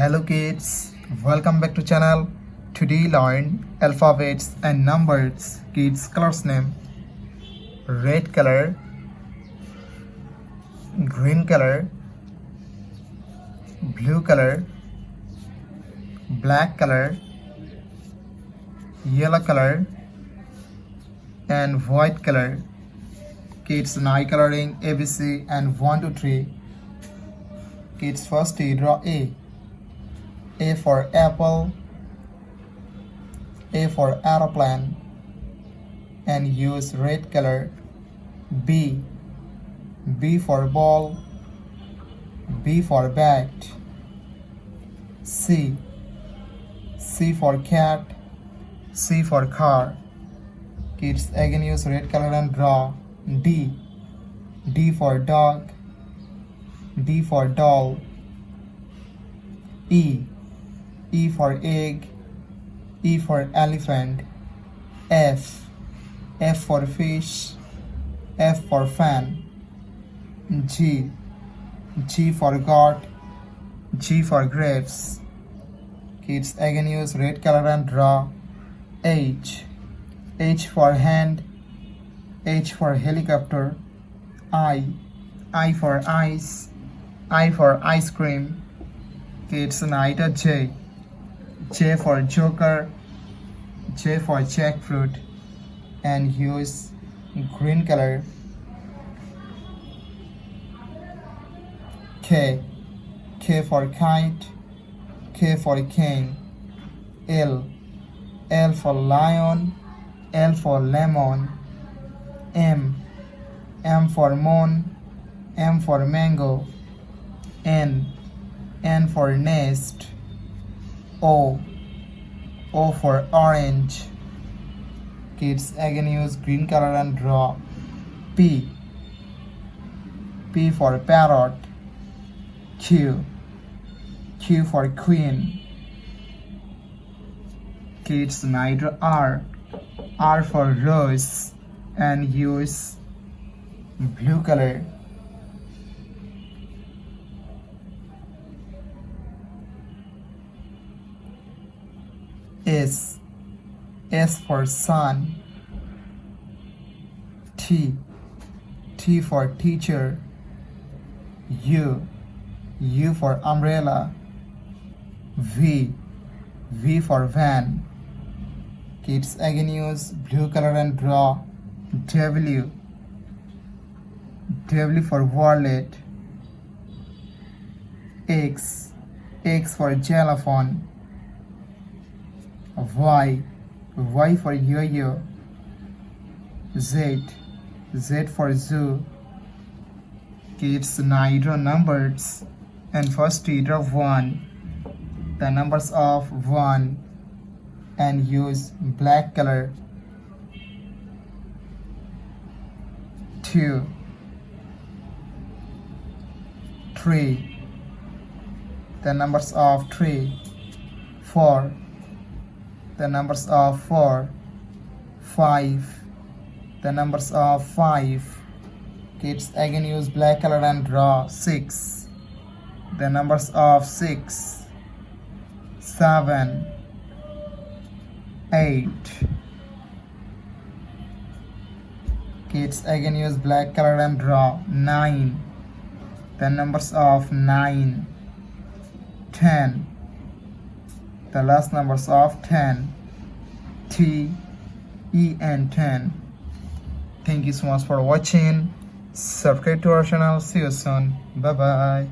Hello kids, welcome back to channel. Today learn alphabets and numbers. Kids colors name: red color, green color, blue color, black color, yellow color, and white color. Kids eye coloring ABC and 1 to 3. Kids first draw A. A for apple, A for aeroplane, and use red color. B. B for ball, B for bat. C. C for cat, C for car. Kids again use red color and draw. D. D for dog, D for doll. E. E for egg, E for elephant. F. F for fish, F for fan. G. G for goat, G for grapes. Kids again use red color and draw. H. H for hand, H for helicopter. I. I for ice, I for ice cream. Kids write a J. J for joker, J for jackfruit, and use green color. K. K for kite, K for king. L. L for lion, L for lemon. M. M for moon, M for mango. N. N for nest. O. O for orange. Kids again use green color and draw. P. P for parrot. Q. Q for queen. Kids now draw R. R for rose, and use blue color. S. S for sun. T. T for teacher. U. U for umbrella. V. V for van. Kids again use blue color and draw. W. W for wallet. X. X for xylophone. Y. Y for yo-yo. Z. Z for zoo. Kids now draw numbers, and first draw 1. The numbers of 1, and use black color. 2. 3. The numbers of 3. 4. The numbers of 4. 5. The numbers of 5. Kids again use black color and draw. 6. The numbers of 6. 7. 8. Kids again use black color and draw. 9. The numbers of 9. 10. The last numbers of 10. T, E, and 10. Thank you so much for watching. Subscribe to our channel. See you soon. Bye bye.